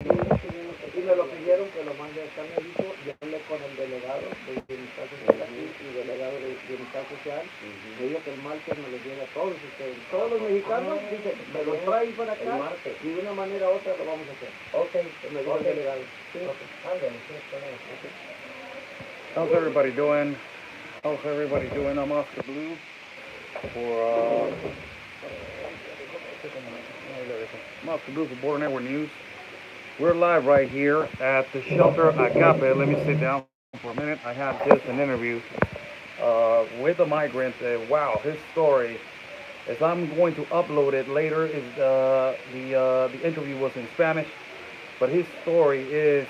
Y me lo pidieron que lo mande acá a México. Yo hablé con el delegado de Bienestar Social aquí y delegado de Bienestar Social. Me dijo que el martes me los lleve a todos ustedes. Todos los mexicanos, dice, me los traen para acá y de una manera u otra lo vamos a hacer. Ok, me dijo el delegado. Sí, How's everybody doing? How's everybody doing? I'm Oscar Blue for I'm Oscar Blue for Border Network News. We're live right here at the shelter Agape. Let me sit down for a minute. I had just an interview with a migrant. Wow, his story. As I'm going to upload it later, is the interview was in Spanish, but his story is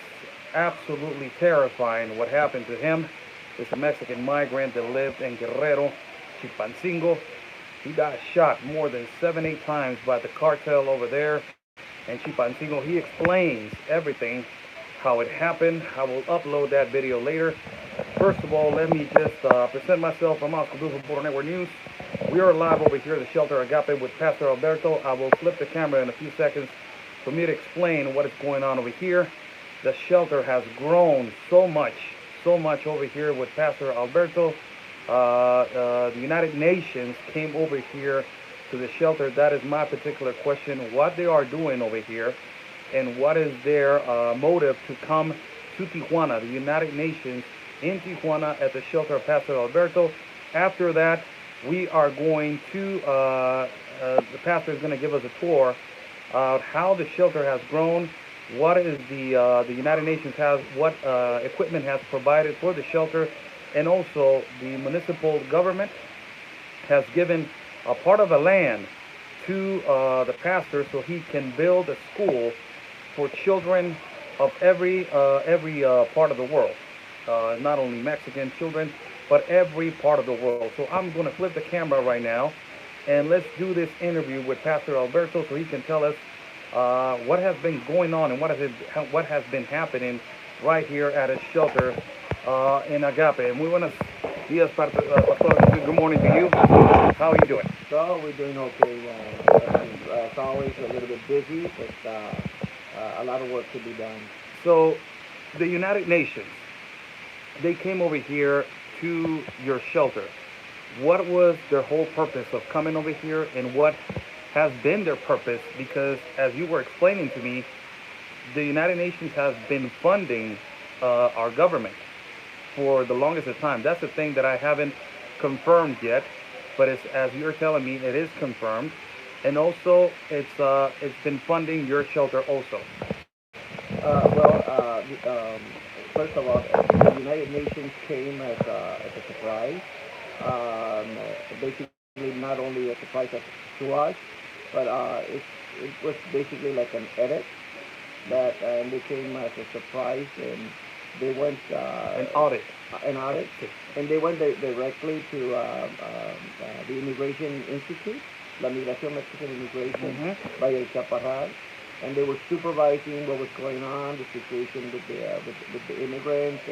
absolutely terrifying. What happened to him? Is a Mexican migrant that lived in Guerrero, Chilpancingo. He got shot more than 7, 8 times by the cartel over there in Chilpancingo. He explains everything, how it happened. I will upload that video later. First of all, let me just present myself. I'm Oscar Blue from Border Network News. We are live over here at the shelter Agape with Pastor Alberto. I will flip the camera in a few seconds for me to explain what is going on over here. The shelter has grown so much over here with Pastor Alberto. The United Nations came over here to the shelter. That is my particular question, what they are doing over here and what is their motive to come to Tijuana, the United Nations in Tijuana at the shelter of Pastor Alberto. After that, we are going to, the pastor is going to give us a tour of how the shelter has grown, what is the United Nations has, what equipment has provided for the shelter, and also the municipal government has given a part of the land to the pastor so he can build a school for children of every part of the world, not only Mexican children, but every part of the world. So I'm going to flip the camera right now, and let's do this interview with Pastor Alberto so he can tell us what has been going on and what has been happening right here at a shelter in Agape. Muy buenos días, Pastor. Good morning to you. How are you doing? So we're doing okay. It's always a little bit busy, but a lot of work to be done. So the United Nations, they came over here to your shelter. What was their whole purpose of coming over here, and what has been their purpose? Because as you were explaining to me, the United Nations has been funding our government for the longest of time. That's the thing that I haven't confirmed yet, but as you're telling me, it is confirmed, and also it's been funding your shelter also. Well, first of all, the United Nations came as a surprise. Basically, not only a surprise to us, but it was basically like an edit that and they came as a surprise, and they went an audit, and they went directly to the Immigration Institute, La Migración Mexican Immigration, by El Chaparral, and they were supervising what was going on, the situation with the immigrants,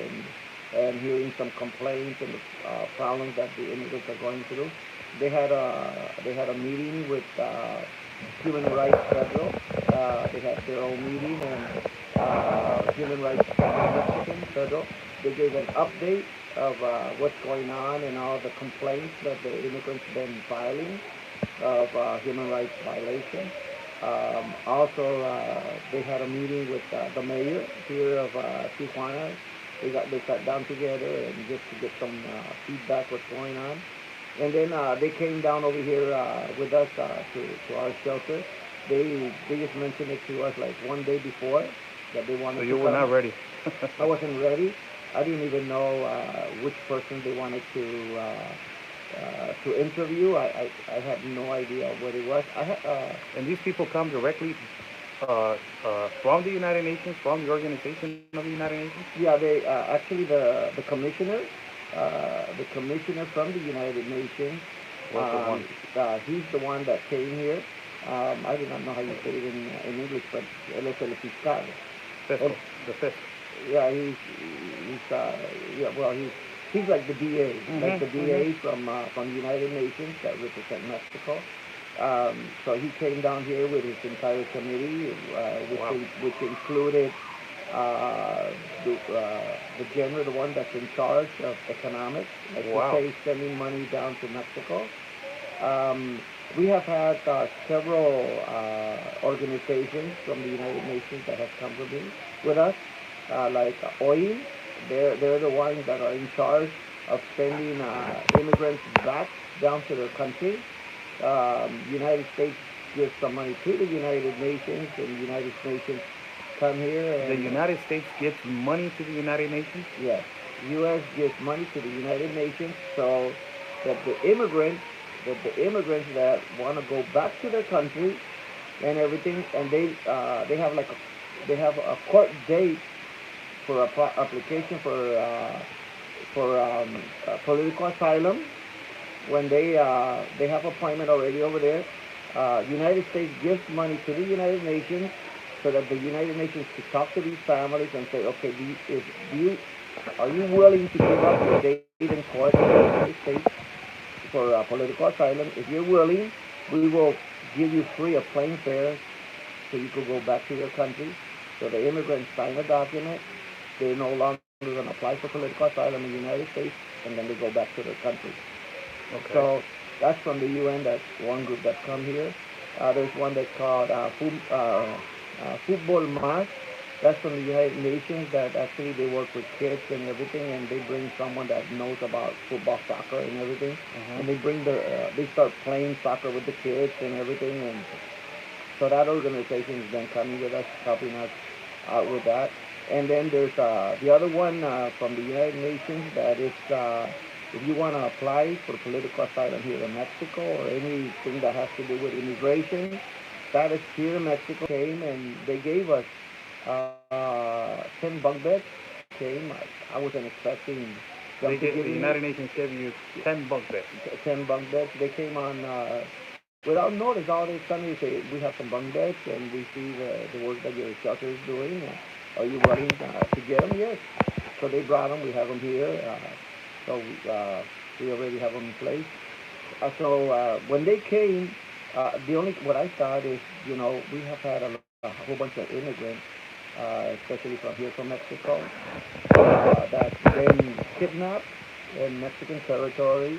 and hearing some complaints and the problems that the immigrants are going through. They had a meeting with Human Rights Federal. They had their own meeting, and Human Rights Mexican Federal. They gave an update of what's going on and all the complaints that the immigrants been filing of human rights violation. Also, they had a meeting with the mayor here of Tijuana. They sat down together and just to get some feedback what's going on. And then they came down over here with us to our shelter. They just mentioned it to us like one day before that they wanted. So to you were come. not ready. I wasn't ready. I didn't even know which person they wanted to interview. I had no idea what it was. And these people come directly from the United Nations, from the organization of the United Nations? Yeah, they actually the commissioner from the United Nations. What's the one? He's the one that came here. I do not know how you say it in English, but él es el fiscal. Fiscal, the fiscal. Yeah, he's like the DA, like the DA from the United Nations that represent Mexico. So he came down here with his entire committee, Wow. which included uh, the general, the one that's in charge of economics, like to Wow. say sending money down to Mexico. Um, we have had several organizations from the United Nations that have come with us, like OIM. They're the ones that are in charge of sending immigrants back down to their country. United States gives some money to the United Nations, and the United Nations come here The and United States gives money to the United Nations? yes, U.S. gives money to the United Nations so that the immigrants that want to go back to their country and everything, and they have like they have a court date for a application for political asylum when they have appointment already over there. United States gives money to the United Nations so that the United Nations could talk to these families and say, okay, do you are you willing to give up your date in court in the United States for political asylum? If you're willing, we will give you free a plane fare so you could go back to your country. So the immigrants sign a document. They're no longer going to apply for political asylum in the United States, and then they go back to their country. Okay. So that's from the UN. That's one group that come here. There's one that's called Football Mas. That's from the United Nations. That actually they work with kids and everything, and they bring someone that knows about football, soccer, and everything, Uh-huh. and they start playing soccer with the kids and everything, and so that organization has been coming with us, helping us out with that. And then there's the other one from the United Nations that is if you want to apply for political asylum here in Mexico or anything that has to do with immigration, that is here in Mexico came and they gave us 10 bunk beds. Came, I wasn't expecting them to The give me United Nations gave you 10 bunk beds. 10 bunk beds. They came on without notice. All they suddenly say, we have some bunk beds and we see the work that your shelter is doing. Are you willing to get them? Yes. So they brought them. We have them here. We already have them in place. So when they came, the only what I thought is, we have had a whole bunch of immigrants, especially from here from Mexico, that's been kidnapped in Mexican territory.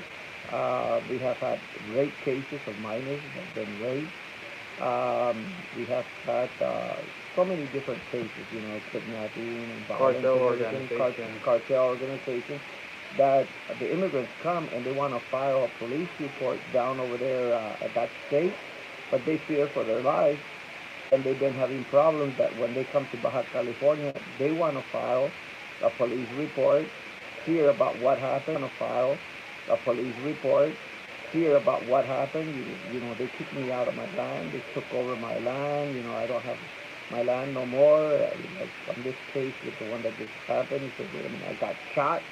We have had rape cases of minors that have been raped. We have had so many different cases, kidnapping and violence Cartel and everything, organization. cartel organizations, that the immigrants come and they want to file a police report down over there at that state, but they fear for their lives, and they've been having problems that when they come to Baja California, they want to file a police report, hear about what happened, file a police report, hear about what happened. They kicked me out of my land. They took over my land. I don't have my land no more. Like on this case with the one that just happened, he said, I got shot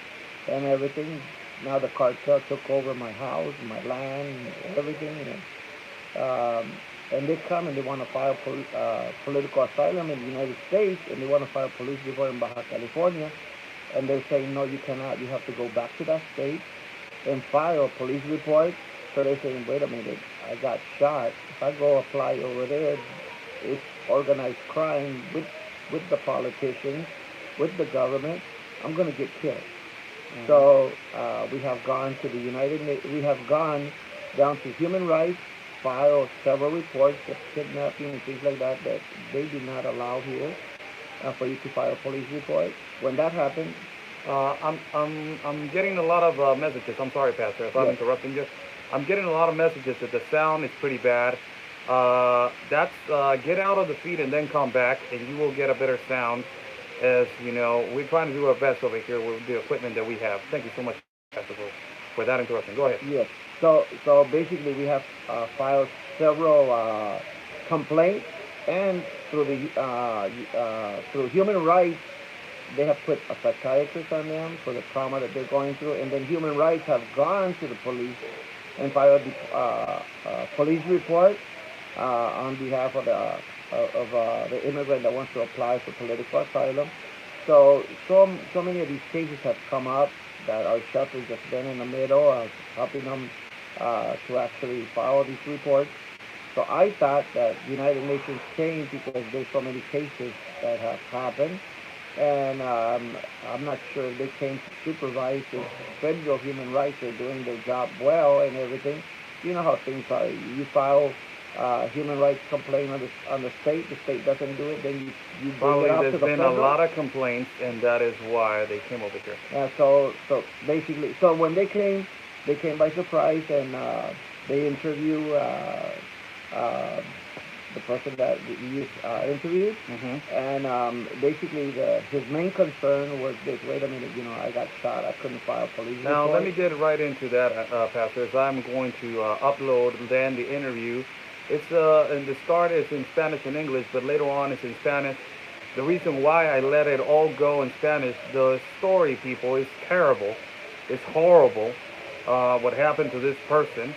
and everything. Now the cartel took over my house, my land, everything. And they come and they want to file political asylum in the United States, and they want to file police report in Baja California, and they're saying, no, you cannot. You have to go back to that state and file a police report. So they're saying, wait a minute, I got shot. If I go apply over there, it's organized crime with the politicians, with the government. I'm going to get killed. Mm-hmm. So we have gone to the we have gone down to human rights, filed several reports of kidnapping and things like that they do not allow here for you to file a police report. When that happened, I'm getting a lot of messages. I'm sorry, Pastor, if I'm yes, interrupting you. I'm getting a lot of messages that the sound is pretty bad. That's get out of the feed and then come back, and you will get a better sound. As you know, we're trying to do our best over here with the equipment that we have. Thank you so much, Pastor, for that interruption. Go ahead. yes. So basically, we have filed several complaints, and through human rights, they have put a psychiatrist on them for the trauma that they're going through, and then human rights have gone to the police and filed the police report on behalf of the immigrant that wants to apply for political asylum. So many of these cases have come up that our shelter's just been in the middle of helping them to actually file these reports. So I thought that United Nations came because there's so many cases that have happened, and I'm not sure if they came to supervise if federal human rights are doing their job well and everything. You know how things are. You file human rights complaint on the state doesn't do it, then you bring it Probably up to there's the been a federal. lot of complaints, and that is why they came over here. So basically, so when they came by surprise and they interview uh, the person that you interviewed, Hmm. and basically his main concern was this: wait a minute, I got shot, I couldn't file a police Now, let report. me get right into that, Pastor, as I'm going to upload then the interview. It's in the start it's in Spanish and English, but later on it's in Spanish. The reason why I let it all go in Spanish, the story, people, is terrible. It's horrible. What happened to this person,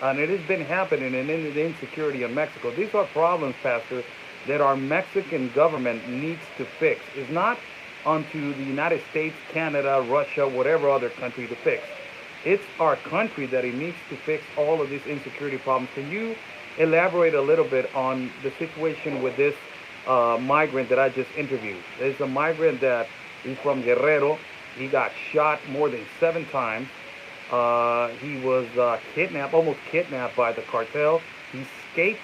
and it has been happening in the insecurity in Mexico. These are problems, Pastor, that our Mexican government needs to fix. It's not onto the United States, Canada, Russia, whatever other country to fix. It's our country that it needs to fix all of these insecurity problems. Can you elaborate a little bit on the situation with this migrant that I just interviewed? There's a migrant that is from Guerrero. He got shot more than 7 times. He was kidnapped, almost kidnapped by the cartel. He escaped,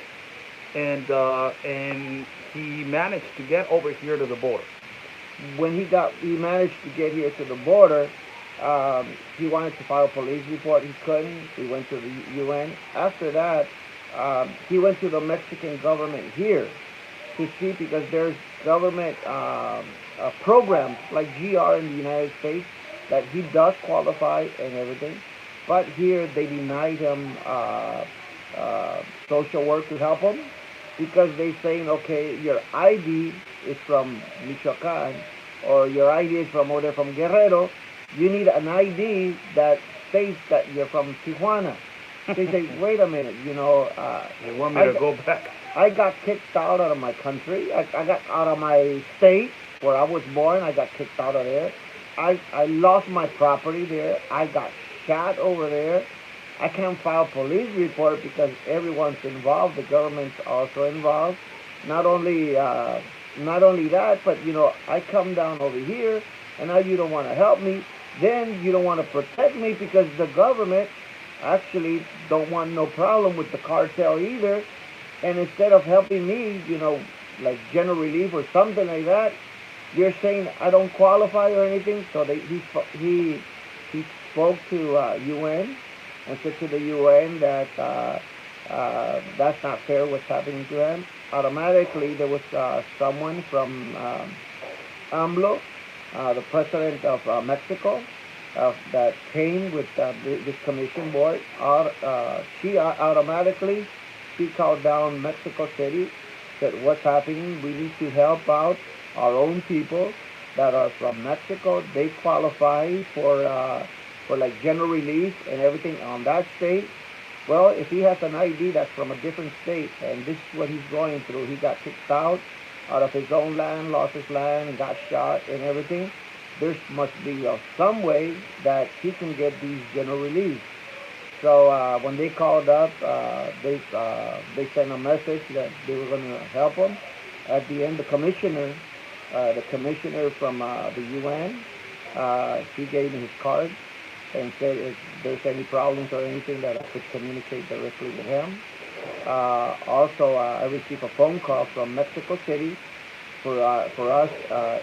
and he managed to get over here to the border. When he managed to get here to the border, he wanted to file a police report. He couldn't. He went to the UN. After that, he went to the Mexican government here to see because there's government programs like GR in the United States that he does qualify and everything, but here they denied him social work to help him because they saying, okay, your ID is from Michoacan or your ID is from, or they're from Guerrero. You need an ID that states that you're from Tijuana. They say, wait a minute, They want me I, to go back. I got kicked out of my country. I got out of my state where I was born. I got kicked out of there. I lost my property there. I got shot over there. I can't file a police report because everyone's involved. The government's also involved. Not only not only that, but I come down over here, and now you don't want to help me. Then you don't want to protect me because the government actually don't want no problem with the cartel either. And instead of helping me, like general relief or something like that, you're saying I don't qualify or anything. So he spoke to UN and said to the UN that that's not fair what's happening to him. Automatically, there was someone from AMLO, the president of Mexico, that came with this commission board. She automatically she called down Mexico City, said what's happening. We need to help out our own people that are from Mexico. They qualify for like general relief and everything on that state. Well, if he has an ID that's from a different state, and this is what he's going through, he got kicked out of his own land, lost his land, got shot and everything. There must be some way that he can get these general relief. So when they called up, they sent a message that they were going to help him. At the end, the commissioner from the UN, he gave me his card and said if there's any problems or anything that I could communicate directly with him. Also, I received a phone call from Mexico City for us,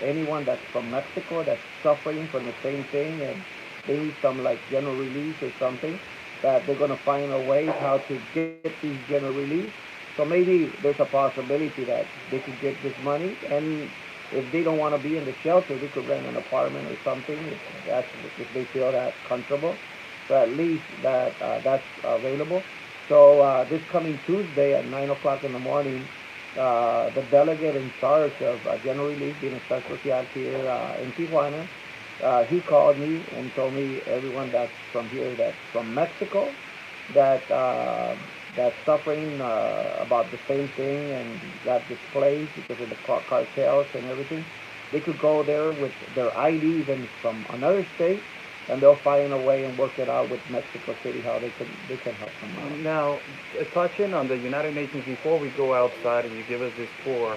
anyone that's from Mexico that's suffering from the same thing and they need some like general release or something, that they're going to find a way how to get these general release. So maybe there's a possibility that they could get this money, and if they don't want to be in the shelter, they could rent an apartment or something if they feel that comfortable. So at least that's available. So this coming Tuesday at 9 o'clock in the morning, the delegate in charge of General Relief Bienestar Social here in Tijuana, he called me and told me everyone that's from here, that's from Mexico, that that's suffering about the same thing and got displaced because of the cartels and everything. They could go there with their ID even from another state, and they'll find a way and work it out with Mexico City how they can help them out. Now, touching on the United Nations, before we go outside and you give us this tour,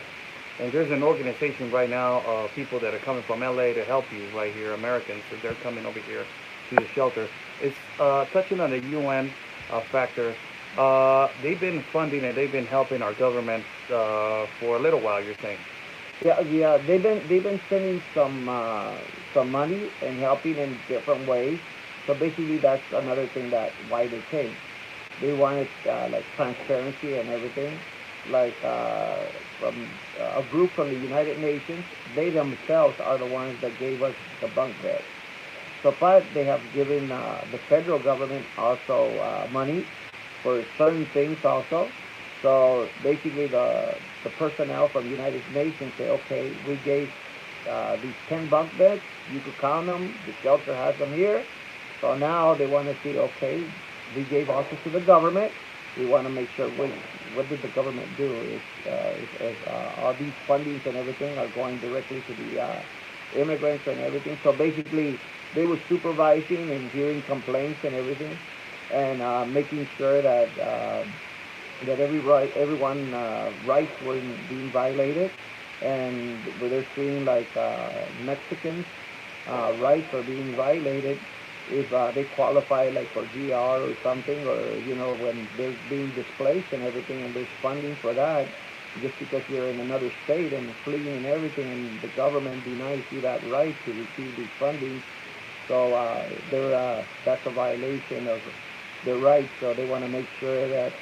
and there's an organization right now of people that are coming from LA to help you right here, Americans, so they're coming over here to the shelter. It's touching on the UN factor. They've been funding and they've been helping our government for a little while, you're saying. Yeah, yeah, they've been sending some money and helping in different ways. So basically, that's another thing that why they came. They wanted like transparency and everything. Like from a group from the United Nations, they themselves are the ones that gave us the bunk bed. So, but they have given the federal government also money for certain things also. So basically, the personnel from United Nations say, okay, we gave these 10 bunk beds. You could count them. The shelter has them here. So now they want to see, okay, we gave also to the government. We want to make sure what did the government do? Is all these fundings and everything are going directly to the immigrants and everything. So basically, they were supervising and hearing complaints and everything, and making sure that everyone rights were being violated, and where they're seeing like Mexicans rights are being violated if they qualify like for GR or something, or when they're being displaced and everything, and there's funding for that, just because you're in another state and fleeing and everything, and the government denies you that right to receive these funding. So that's a violation of their rights. So they want to make sure that,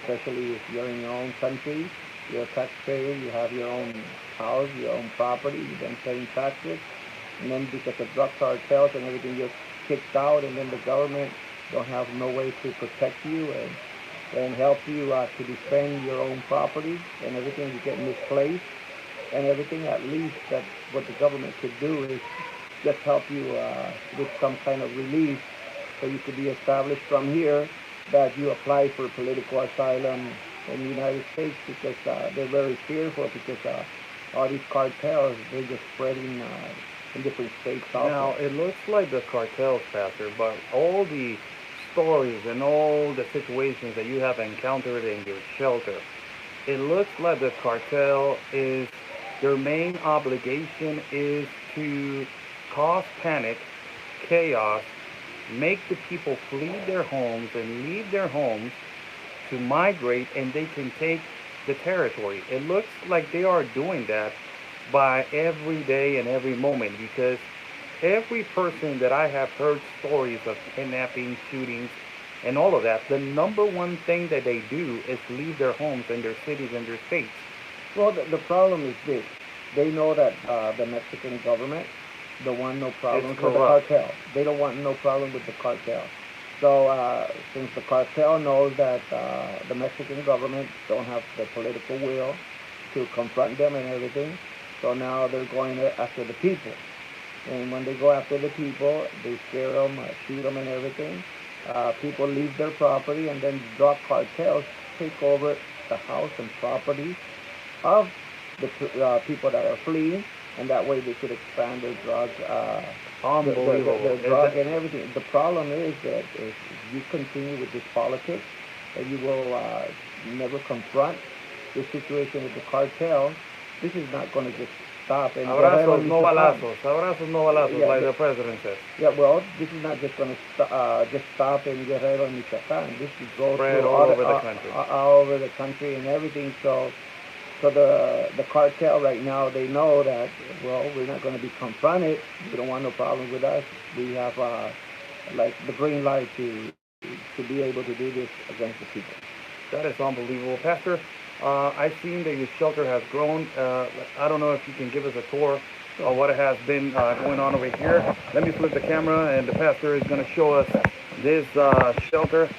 especially if you're in your own country, you're a taxpayer, you have your own house, your own property, you've been paying taxes, and then because of drug cartels and everything, you're kicked out, and then the government don't have no way to protect you and help you to defend your own property and everything. You get misplaced and everything. At least that what the government could do is just help you with some kind of relief, so you could be established from here that you apply for political asylum in the United States, because they're very fearful, because all these cartels, they're just spreading in different states also. Now, it looks like the cartels, Pastor, but all the stories and all the situations that you have encountered in your shelter, it looks like the cartel is, their main obligation is to cause panic, chaos, make the people flee their homes and leave their homes to migrate, and they can take the territory. It looks like they are doing that by every day and every moment, because every person that I have heard stories of kidnapping, shootings, and all of that, the number one thing that they do is leave their homes and their cities and their states. Well, the problem is this. They know that the Mexican government don't want no problems with the cartel. They don't want no problem with the cartel. So since the cartel knows that the Mexican government don't have the political will to confront them and everything, so now they're going after the people. And when they go after the people, they scare them, shoot them and everything. People leave their property, and then drug cartels take over the house and property of the people that are fleeing, and that way they could expand their drug, Unbelievable. their drug and everything. The problem is that if you continue with this politics, that you will never confront the situation with the cartel, this is not going to just stop. And abrazos, no balazos. Abrazos, no balazos, yeah, like the president says. Yeah, well, this is not just going to just stop in Guerrero and Michoacan. This is go Spread through all over the country. All over the country and everything. So the cartel right now, they know that, well, we're not going to be confronted. We don't want no problems with us. We have like the green light to be able to do this against the people. That is unbelievable. Pastor, I've seen that your shelter has grown. I don't know if you can give us a tour of what has been going on over here. Let me flip the camera, and the pastor is going to show us this shelter.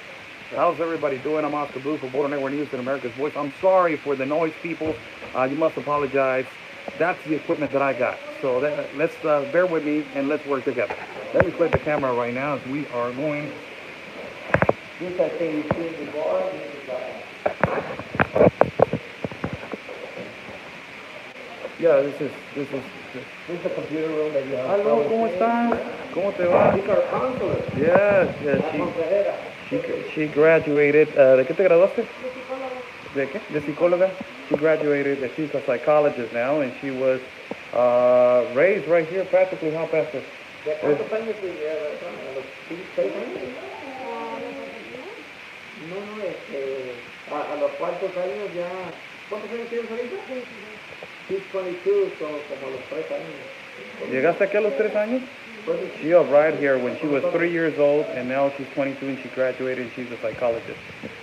How's everybody doing? I'm Oscar Blue for Border Network News and America's Voice. I'm sorry for the noise, people. You must apologize. That's the equipment that I got. So let's bear with me and let's work together. Let me flip the camera right now as we are going. This, I think, is the bar. This is Yeah, this is. This is the computer room that you have. Hello, ¿cómo estás? ¿Cómo te va? These are counselors. Yeah, she graduated. ¿De qué te graduaste? ¿De qué? De psicóloga. She graduated. She's a psychologist now, and she was raised right here, practically. How, Pastor? ¿De cuántos años te ¿A los 6 años? No, a los cuántos años ya. ¿Cuántos años tienes ahorita? She's 22, so como a los 3 años. ¿Llegaste aquí a los 3 años? She arrived here when she was 3 years old, and now she's 22 and she graduated and she's a psychologist.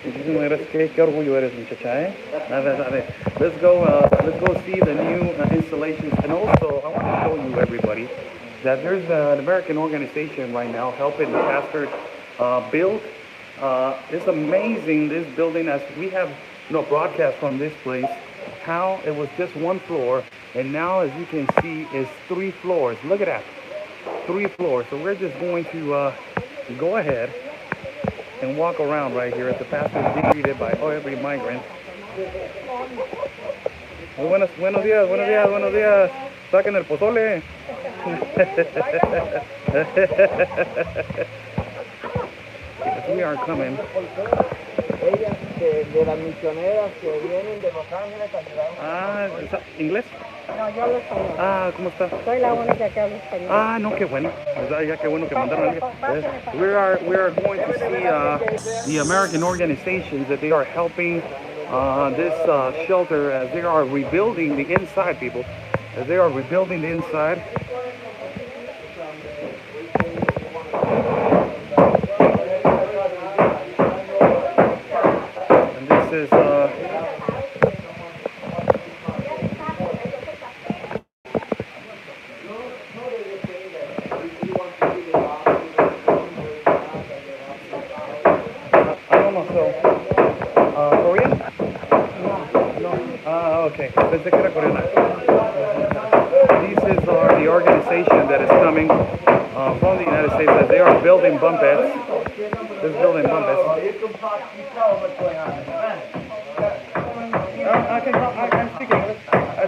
Muchísimas gracias. Qué orgullo eres, muchacha, eh? Let's go see the new installations. And also, I want to show you, everybody, that there's an American organization right now helping the pastor build. It's amazing, this building, as we have broadcast from this place, how it was just 1 floor, and now, as you can see, is 3 floors. Look at that. 3 floors. So we're just going to go ahead and walk around right here as the pastor is greeted by every migrant. Muy buenos días. Saquen el pozole. We are coming. Ellas de las misioneras que vienen de Los Ángeles a ayudar. ¿Inglés? No, yo hablo español. ¿Cómo está? Soy la única que habla español. No, qué bueno. Ya qué bueno que mandaron. We are going to see the American organizations that they are helping this shelter as they are rebuilding the inside, people. As they are rebuilding the inside. And this is Korean? No. Okay. Pensé que era coreana. This is the organization that is coming from the United States as they are building bunk beds. They're building bunk beds. I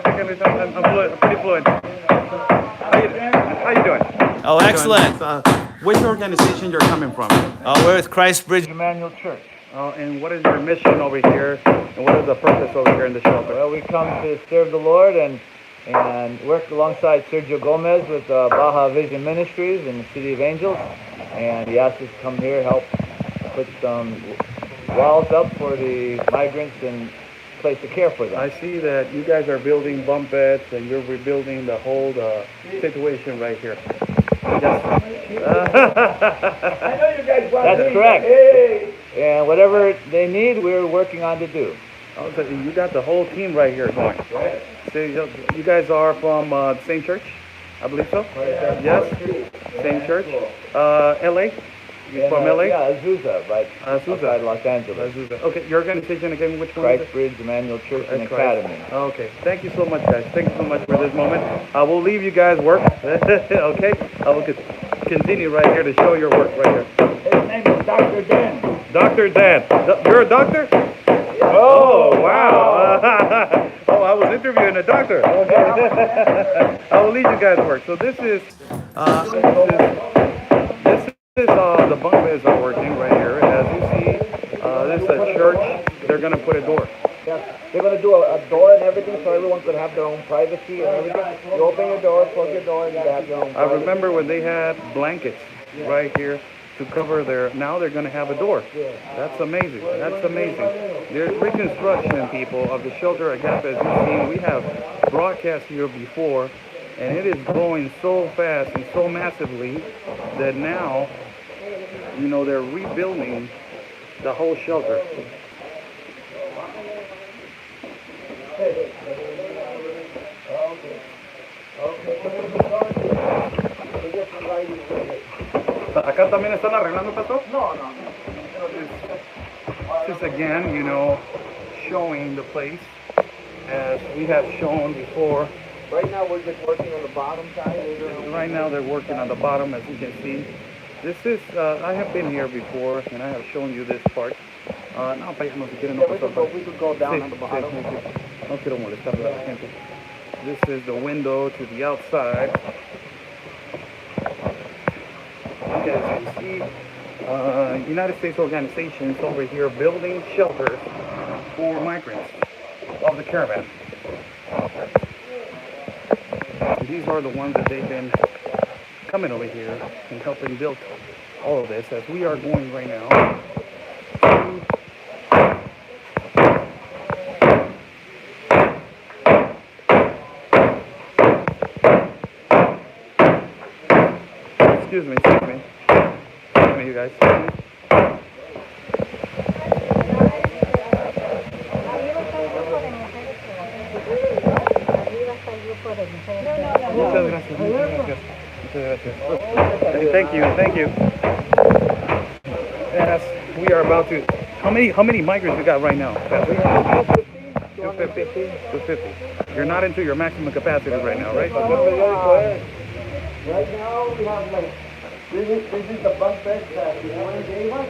speak English. I'm pretty fluent. How you doing? Oh, excellent. Which organization you're coming from? We're with Christ Bridge. Emmanuel Church. And what is your mission over here? And what is the purpose over here in the shelter? Well, we come to serve the Lord and work alongside Sergio Gomez with Baja Vision Ministries in the City of Angels. And he asked us to come here, help put some walls up for the migrants and place to care for them. I see that you guys are building bunk beds and you're rebuilding the whole situation right here. Yes. I know you guys want That's correct. Hey. And whatever they need, we're working on to do. Oh, so you got the whole team right here going. So you guys are from the same church? I believe so? Yes? Same church? LA? You from LA? Yeah, Azusa, right Azusa. outside Los Angeles. Azusa. Okay, your organization again, which one is Christ it? Bridge Emmanuel Church and Christ. Academy. Okay, thank you so much, guys. Thank you so much for this moment. I will leave you guys work. Okay? I will continue right here to show your work right here. His name is Dr. Dan. Dr. Dan. You're a doctor? Oh, wow. I was interviewing a doctor. Okay. I will leave you guys work. So this is the bunk beds are working right here. As you see, this is a church. They're going to put a door. Yeah, they're going to do a door and everything so everyone could have their own privacy and everything. You open your door, close your door, and you have your own privacy. I remember when they had blankets right here to cover now they're going to have a door. That's amazing. That's amazing. There's reconstruction, people, of the shelter Agape. As you've seen, we have broadcast here before, and it is growing so fast and so massively that now, they're rebuilding the whole shelter. ¿Acá también están arreglando, Pastor? No. This is again, showing the place as we have shown before. Right now we're just working on the bottom side. Right now they're working on the bottom, as you can see. This is, I have been here before and I have shown you this part. No, si quieren, no We could go down on the bottom. No quiero molestar a la gente. This is the window to the outside. As you see, United States organizations over here building shelters for migrants of the caravan. And these are the ones that they've been coming over here and helping build all of this, as we are going right now. Excuse me, you guys. Muchas gracias, Thank you. Yes, we are about to. How many migrants we got right now? 250. You're not into your maximum capacity right now, right? Right now we have like this is the bunk bed that the UN gave us,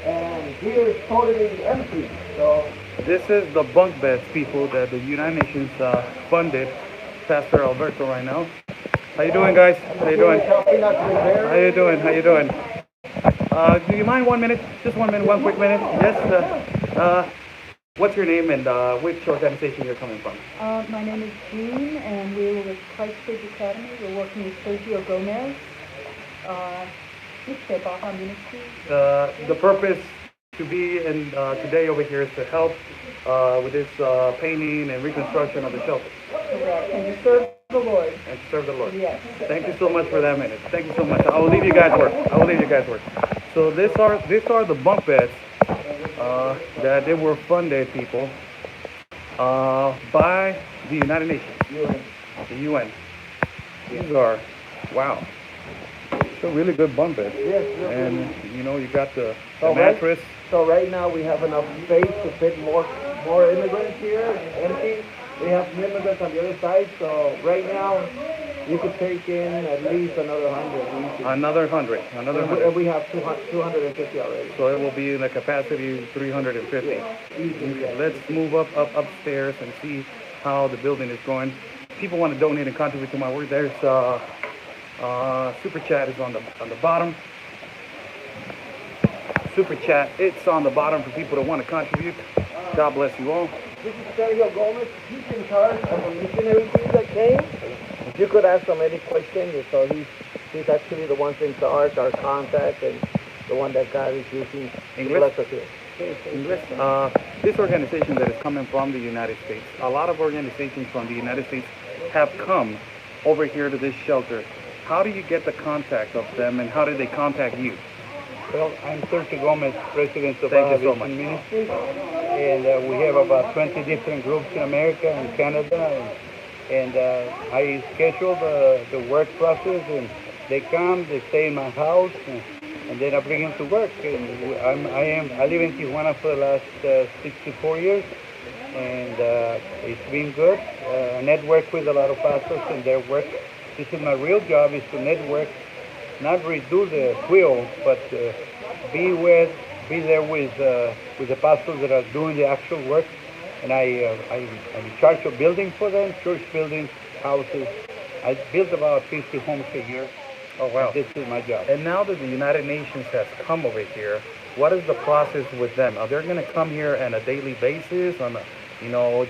and here is totally empty. So this is the bunk beds, people, that the United Nations funded Pastor Alberto right now. How you doing, guys? How you doing? How you doing? Do you mind 1 minute? Just 1 minute, one quick minute. Yes. What's your name and which organization you're coming from? My name is Jean, and we were with Christ Bridge Academy. We're working with Sergio Gomez. Baja Ministries. The purpose to be in today over here is to help with this painting and reconstruction of the shelter. Correct. And to serve the Lord. And to serve the Lord. Yes. Thank you so much for that minute. Thank you so much. I will leave you guys work. So these are the bunk beds that they were funded, people, by the United Nations, the UN. These are, wow, it's a really good bunk bed. yes, And you got the So mattress. So right now we have enough space to fit more immigrants here, empty. We have some immigrants on the other side, so right now you could take in at least another 100. Another 100. And we have 250 already. So it will be in the capacity 350. Easy, yeah. Let's move upstairs and see how the building is going. People want to donate and contribute to my work. There's Super Chat is on the bottom. Super Chat, it's on the bottom for people that want to contribute. God bless you all. This is Sergio Gomez. He's in charge of the missionary team that came. You could ask him any question. So he's actually the one in charge, our contact, and the one that God is using to bless us here. This organization that is coming from the United States, a lot of organizations from the United States have come over here to this shelter. How do you get the contact of them, and how did they contact you? Well, I'm Sergio Gomez, president of Thank Baja you so Vision much. Ministries, and we have about 20 different groups in America and Canada, and I schedule the work process, and they come, they stay in my house, and then I bring them to work. And I live in Tijuana for the last 64 years, and it's been good. I network with a lot of pastors and their work. This is my real job, is to network, not redo the wheel, but be there with the pastors that are doing the actual work. And I'm in charge of building for them, church buildings, houses. I build about 50 homes a year. Oh, wow. This is my job. And now that the United Nations has come over here, what is the process with them? Are they going to come here on a daily basis,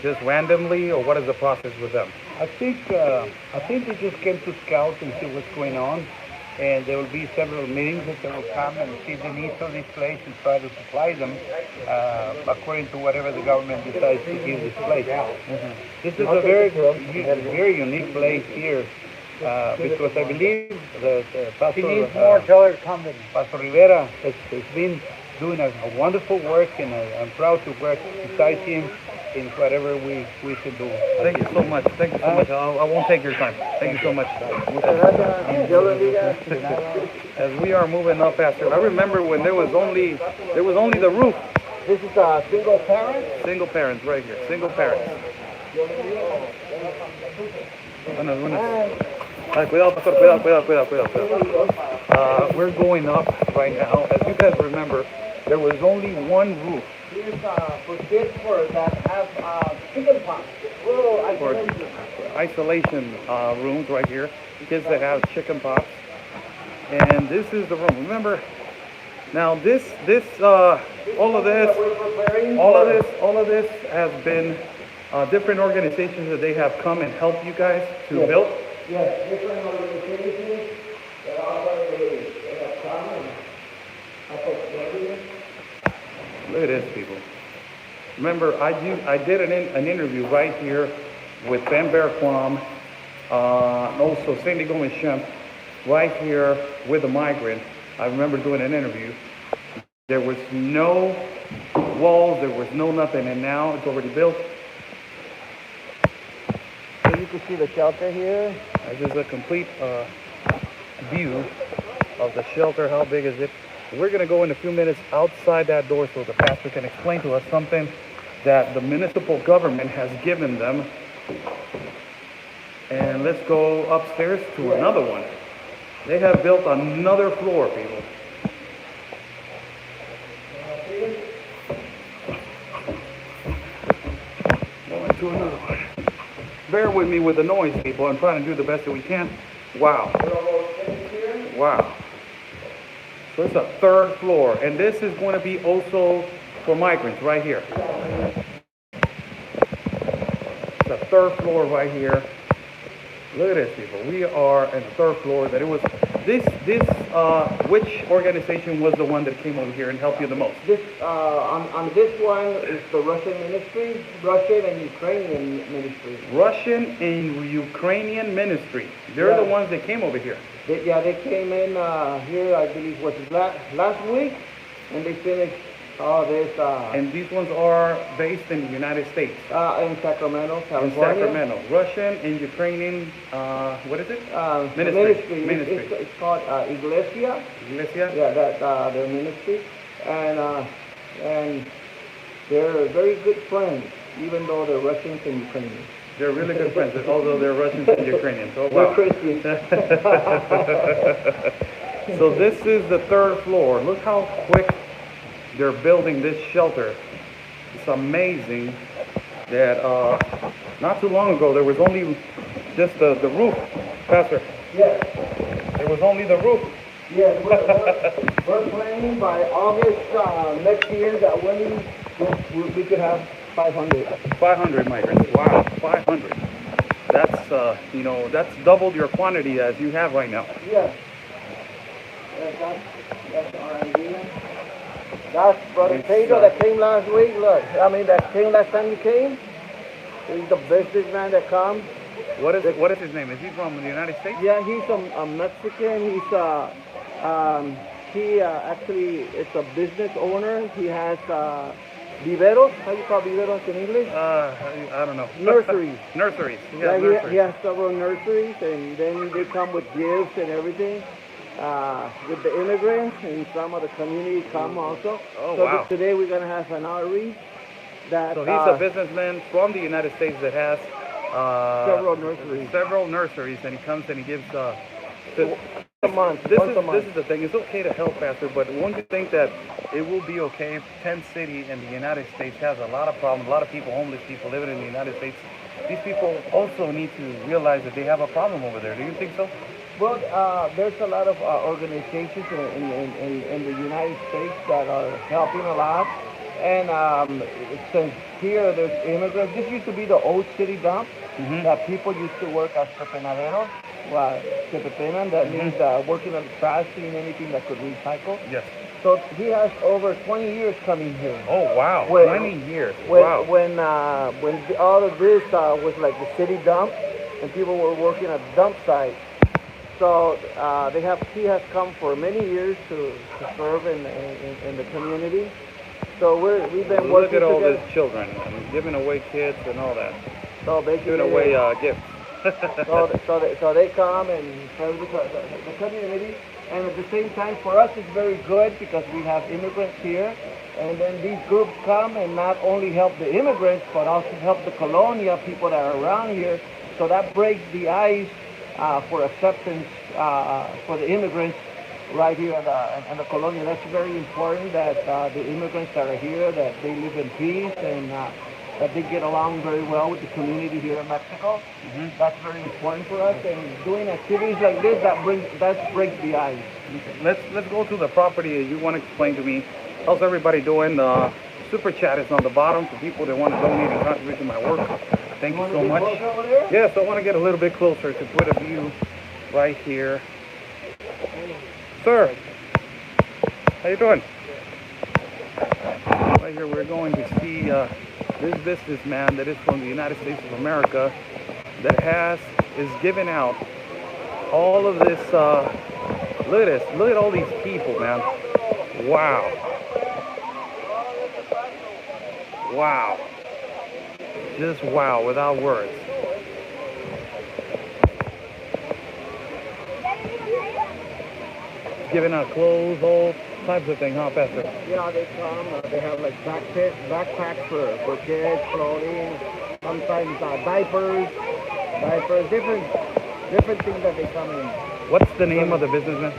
just randomly, or what is the process with them? I think they just came to scout and see what's going on, and there will be several meetings that they will come and see the needs of this place and try to supply them according to whatever the government decides to give this place. This is a very unique place here because I believe that Pastor Rivera has been doing a wonderful work, and I'm proud to work beside him in whatever we can do. Thank you so much. I won't take your time. Thank you so much. As we are moving up, Pastor, I remember when there was only the roof. This is a single parent. Single parents right here. Single parents. Cuidado, Pastor, cuidado. We're going up right now. As you guys remember, there was only one roof is for kids that have chicken pox. Little For isolation. isolation rooms right here. Kids that have chicken pox. And this is the room. Remember, now all of this has been different organizations that they have come and helped you guys to build. Yes, different organizations that also they have come and helped us. Look at this, people. Remember, I did an interview right here with Ben Bear Quam, and also Sandy Gomez Shemp, right here with a migrant. I remember doing an interview. There was no walls, there was no nothing, and now it's already built. So you can see the shelter here. This is a complete view of the shelter. How big is it? We're going to go in a few minutes outside that door so the pastor can explain to us something that the municipal government has given them. And let's go upstairs to another one. They have built another floor, people. Going to another one. Bear with me with the noise, people. I'm trying to do the best that we can. Wow. Wow. So it's a third floor, and this is going to be also for migrants right here. It's a third floor right here. Look at this, people. We are in the third floor. That it was which organization was the one that came over here and helped you the most? This on this one is the Russian ministry, Russian and Ukrainian ministry. Russian and Ukrainian ministry. They're the ones that came over here. They came in here, I believe, was it last week, and they finished all this. And these ones are based in the United States. In Sacramento, In California. Sacramento. Russian and Ukrainian, what is it? Ministry. Ministry. It's called Iglesia. Iglesia? Yeah, that's their ministry, and they're very good friends, even though they're Russians and Ukrainians. They're really good friends, although they're Russians and Ukrainians. Oh, wow. They're Christians. So this is the third floor. Look how quick they're building this shelter. It's amazing that not too long ago there was only just the roof, Pastor. Yes. There was only the roof. Yes, we're planning by August next year that we could have 500. 500 migrants. Wow, 500. That's that's doubled your quantity as you have right now. Yes. That's our idea. That's Brother Pedro that came last week. Look, that came last time you came. He's the businessman that comes. What is his name? Is he from the United States? Yeah, he's a Mexican. He actually is a business owner. He has viveros. How you call viveros in English? I don't know. Nurseries. Nurseries. Yeah, he has several nurseries, and then they come with gifts and everything. With the immigrants, and some of the community come also. Oh, so wow. Today we're going to have an outreach. So he's a businessman from the United States that has several nurseries, and he comes and he gives once a month. This is the thing. It's okay to help, Pastor, but won't you think that it will be okay if Tent City in the United States has a lot of problems, a lot of people, homeless people living in the United States? These people also need to realize that they have a problem over there. Do you think so? Well, there's a lot of organizations in the United States that are helping a lot. And since here there's immigrants, this used to be the old city dump that people used to work as pepenaderos. That means working on the trash, seeing anything that could recycle. Yes. So he has over 20 years coming here. Oh, wow. 20 years. Wow. When all of this was like the city dump, and people were working at the dump site. So he has come for many years to serve in the community. So we've been working Look at all together. these children, giving away kids and all that. So basically, Giving away gifts. so they come and serve the community. And at the same time, for us, it's very good because we have immigrants here. And then these groups come and not only help the immigrants, but also help the colonia, people that are around here. So that breaks the ice for acceptance for the immigrants right here in the Colonia. That's very important that the immigrants that are here, that they live in peace and that they get along very well with the community here in Mexico. That's very important for us. And doing activities like this, that breaks the ice. Let's go to the property. You want to explain to me how's everybody doing? Super chat is on the bottom for people that want to donate and contribute to my work. Thank you so much. Yes, I want to get a little bit closer to put a view right here. Sir, how you doing? Right here we're going to see this businessman that is from the United States of America that is giving out all of this. Look at this. Look at all these people, man. Wow. Wow. Just wow, without words. Giving out clothes, all types of things, huh, Pastor? Yeah, they come. They have like backpacks for kids, clothing, sometimes diapers, different things that they come in. What's the name of the businessman?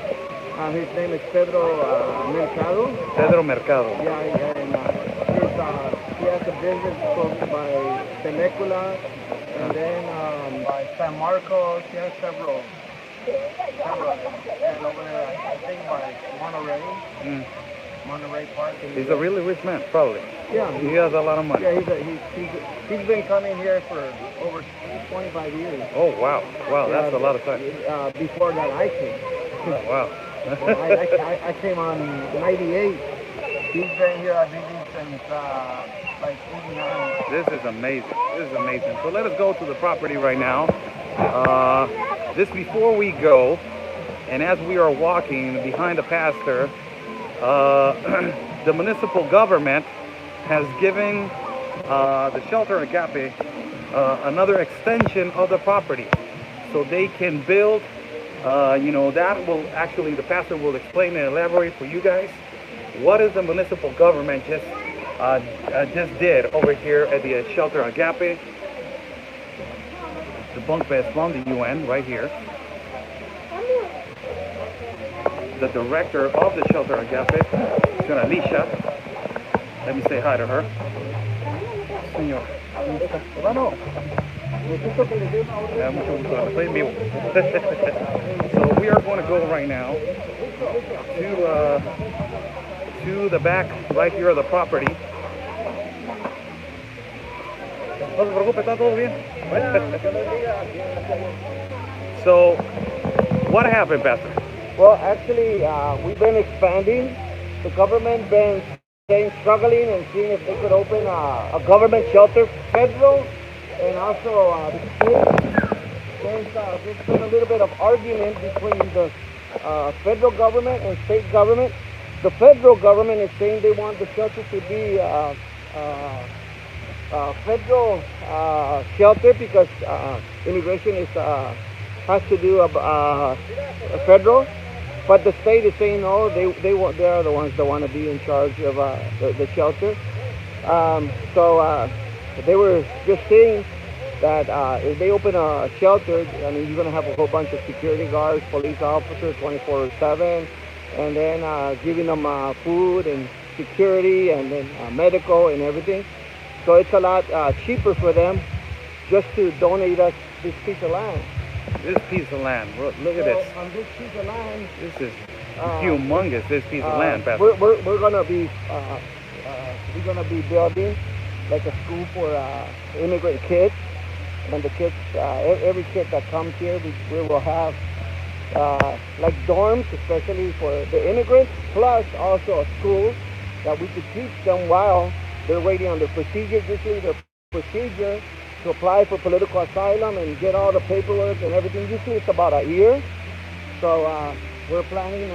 His name is Pedro Mercado. Pedro Mercado. Yeah, and he has a business close by Temecula, and then by San Marcos. He has several. And over there, I think by Monterey. Monterey Park. He's a really rich man, probably. Yeah. He has a lot of money. Yeah, he's been coming here for over 25 years. Oh, wow. Wow, that's a lot of time. Before that, I came. Wow. I came on 98. He's been here, I think, since like 89. This is amazing. This is amazing. So let us go to the property right now. This before we go, and as we are walking behind the pastor, the municipal government has given the Shelter Agape another extension of the property, so they can build. That will actually, the pastor will explain and elaborate for you guys what is the municipal government just did over here at the Shelter Agape. The bunk beds from the UN right here. The director of the Shelter Agape, Señora Alicia. Let me say hi to her. Señor. Mucho gusto. Estoy en vivo. So we are going to go right now to the back right here of the property. No se preocupe, está todo bien. So, what happened, Pastor? Well, actually, we've been expanding. The government been struggling and seeing if they could open a government shelter, federal, and also the state. There's been a little bit of argument between the federal government and state government. The federal government is saying they want the shelter to be federal shelter because immigration has to do federal, but the state is saying no. They are the ones that want to be in charge of the shelter. So they were just saying that if they open a shelter, I mean, you're going to have a whole bunch of security guards, police officers, 24/7, and then giving them food and security and then medical and everything. So it's a lot cheaper for them just to donate us this piece of land. This piece of land, look at this. On this piece of land, This is humongous. This piece of land, Pastor. we're gonna be building like a school for immigrant kids, and the kids, every kid that comes here, we will have like dorms, especially for the immigrants, plus also a school that we could teach them while they're waiting on their procedure. Usually their procedure to apply for political asylum and get all the paperwork and everything, usually it's about a year. So we're planning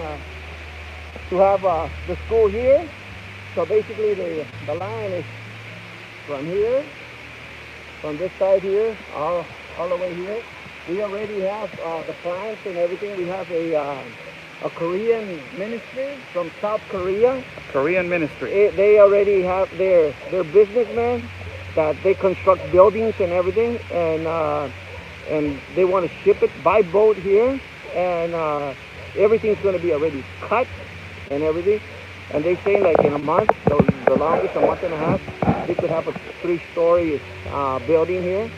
to have the school here. So basically the line is from here, from this side here, all the way here. We already have the plants and everything. We have a Korean ministry from South Korea. Korean ministry. They already have their businessmen that they construct buildings and everything, and they want to ship it by boat here, and everything's going to be already cut and everything. And they say like in a month, the longest, a month and a half, they could have a 3-story building here.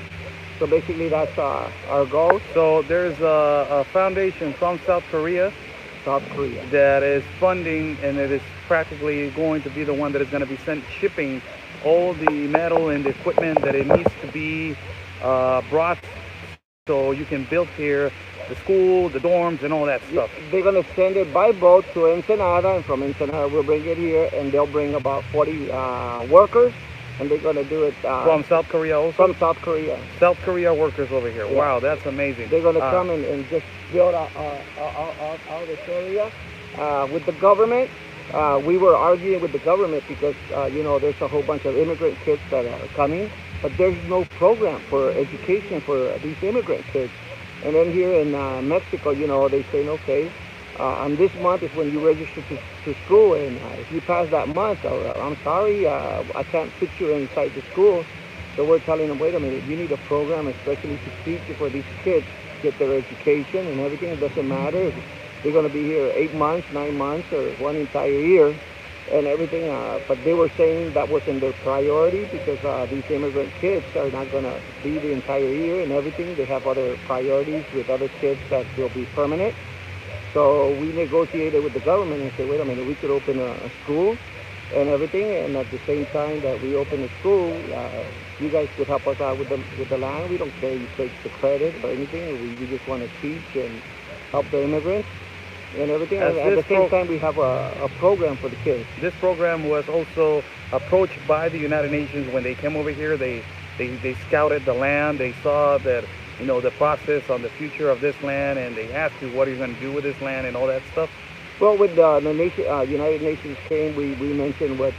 So basically that's our goal. So there's a foundation from South Korea South Korea. that is funding, and it is practically going to be the one that is going to be shipping all the metal and the equipment that it needs to be brought, so you can build here the school, the dorms, and all that stuff. They're going to send it by boat to Ensenada, and from Ensenada we'll bring it here, and they'll bring about 40 workers, and they're going to do it From South Korea also? from South Korea. South Korea workers over here. Yeah. Wow, that's amazing. They're going to come and just build out this area with the government. We were arguing with the government because, you know, there's a whole bunch of immigrant kids that are coming, but there's no program for education for these immigrant kids. And then here in Mexico, you know, they say, okay, on this month is when you register to school, and if you pass that month, I'm sorry, I can't put you inside the school. So we're telling them, wait a minute, you need a program especially to teach for these kids, get their education and everything. It doesn't matter if they're going to be here 8 months, 9 months, or 1 entire year and everything. But they were saying that wasn't their priority because these immigrant kids are not going to be the entire year and everything. They have other priorities with other kids that will be permanent. So we negotiated with the government and said, wait a minute, we could open a school and everything, and at the same time that we open a school, you guys could help us out with the land. We don't care you take the credit or anything. We just want to teach and help the immigrants and everything. And at the same time, we have a program for the kids. This program was also approached by the United Nations when they came over here. They scouted the land. They saw that, you know, the process on the future of this land, and they asked you, what are you going to do with this land and all that stuff. Well, with the United Nations came, we mentioned what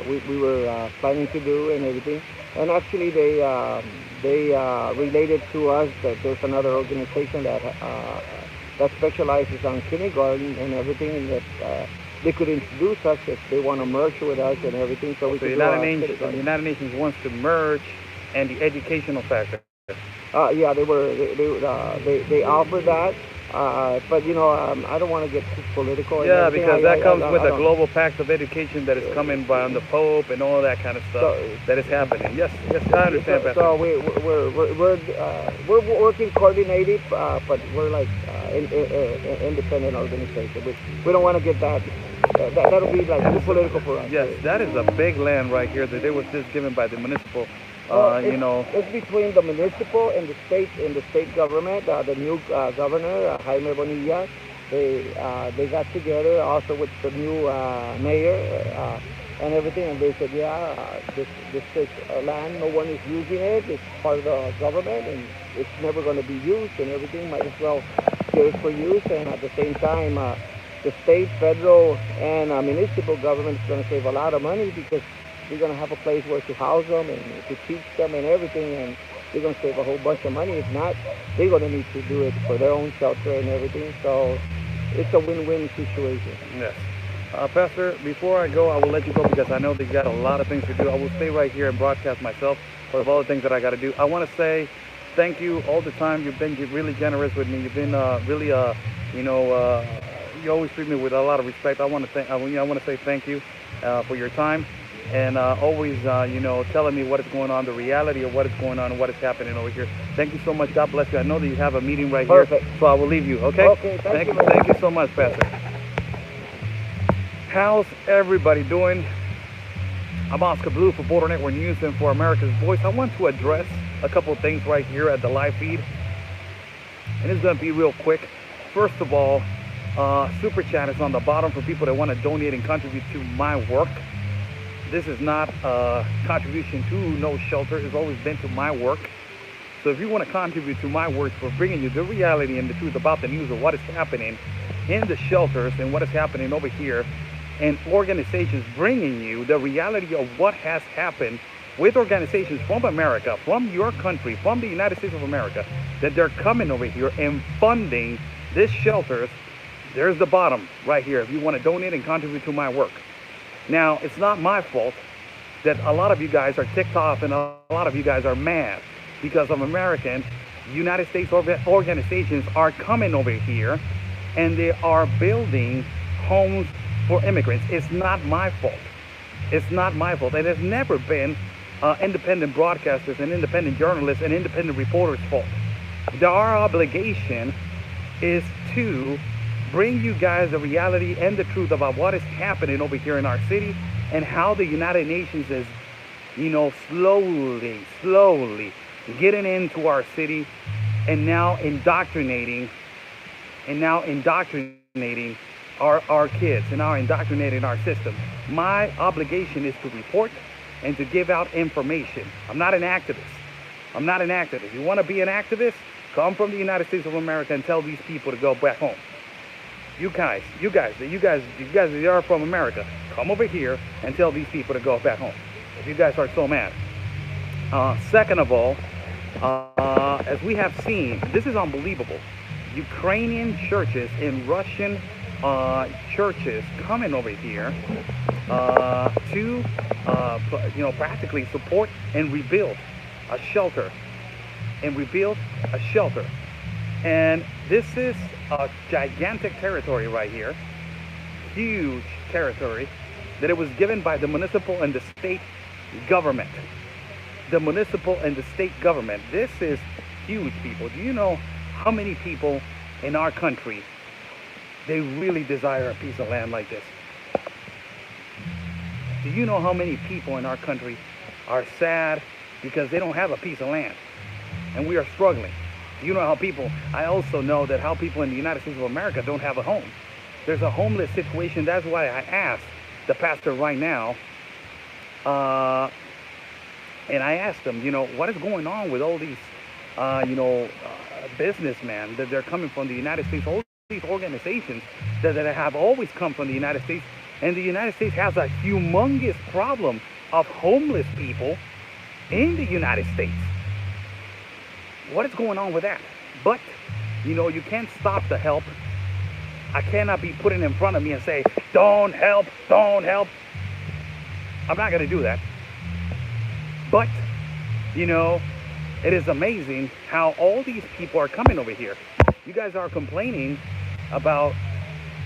we were planning to do and everything. And actually, they related to us that there's another organization that specializes on kindergarten and everything, and that they could introduce us if they want to merge with us and everything. So we could the United Nations wants to merge and the educational factor. Yeah, they offered that. But you know, I don't want to get too political. Yeah, because that comes with a global pact of education that is coming by the Pope and all that kind of stuff that is happening. Yes, I understand. So we're working coordinated, but we're like independent organization. We don't want to get that. That'll be like too political for us. Yes, that is a big land right here that it was just given by the municipal. You know, it's between the municipal and the state government. The new governor, Jaime Bonilla, they got together also with the new mayor and everything, and they said, yeah, this is land, no one is using it. It's part of the government, and it's never going to be used and everything. Might as well give it for use. And at the same time, the state, federal, and municipal government is going to save a lot of money because we're going to have a place where to house them and to teach them and everything, and they're going to save a whole bunch of money. If not, they're going to need to do it for their own shelter and everything. So it's a win-win situation. Yes. Pastor, before I go, I will let you go because I know that you got a lot of things to do. I will stay right here and broadcast myself for all the things that I got to do. I want to say thank you all the time. You've been really generous with me. You've been really, you know, you always treat me with a lot of respect. I want to say thank you for your time. And always, you know, telling me what is going on, the reality of what is going on and what is happening over here. Thank you so much. God bless you. I know that you have a meeting right here, so I will leave you, okay? Okay, thank you. Thank you so much, Pastor. How's everybody doing? I'm Oscar Blue for Border Network News and for America's Voice. I want to address a couple of things right here at the live feed, and it's going to be real quick. First of all, Super Chat is on the bottom for people that want to donate and contribute to my work. This is not a contribution to No Shelter. It's always been to my work. So if you want to contribute to my work for bringing you the reality and the truth about the news of what is happening in the shelters and what is happening over here, and organizations bringing you the reality of what has happened with organizations from America, from your country, from the United States of America, that they're coming over here and funding these shelters, there's the bottom right here if you want to donate and contribute to my work. Now, it's not my fault that a lot of you guys are ticked off and a lot of you guys are mad because of American United States organizations are coming over here and they are building homes for immigrants. It's not my fault. It's not my fault. It has never been independent broadcasters and independent journalists and independent reporters' fault. Our obligation is to bring you guys the reality and the truth about what is happening over here in our city and how the United Nations is, slowly getting into our city and now indoctrinating our kids and now indoctrinating our system. My obligation is to report and to give out information. I'm not an activist. You want to be an activist? Come from the United States of America and tell these people to go back home. You guys that are from America, come over here and tell these people to go back home. If you guys are so mad. Second of all, as we have seen, this is unbelievable. Ukrainian churches and Russian churches coming over here to practically support and rebuild a shelter. And this is a gigantic territory right here, huge territory, that it was given by the municipal and the state government. This is huge, people. Do you know how many people in our country, they really desire a piece of land like this? Do you know how many people in our country are sad because they don't have a piece of land? And we are struggling. You know I also know that how people in the United States of America don't have a home. There's a homeless situation. That's why I asked the pastor right now, and I asked him, what is going on with all these, businessmen that they're coming from the United States, all these organizations that have always come from the United States, and the United States has a humongous problem of homeless people in the United States. What is going on with that? But, you can't stop the help. I cannot be putting in front of me and say, don't help. I'm not going to do that. But, it is amazing how all these people are coming over here. You guys are complaining about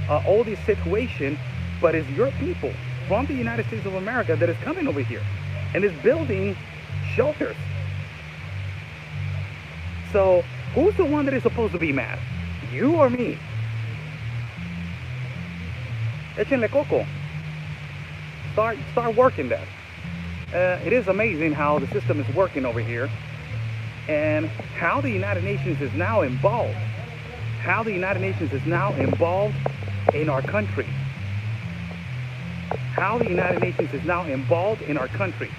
all this situation, but it's your people from the United States of America that is coming over here and is building shelters. So who's the one that is supposed to be mad? You or me? Échenle coco. Start working that. It is amazing how the system is working over here and how the United Nations is now involved. How the United Nations is now involved in our country. How the United Nations is now involved in our country.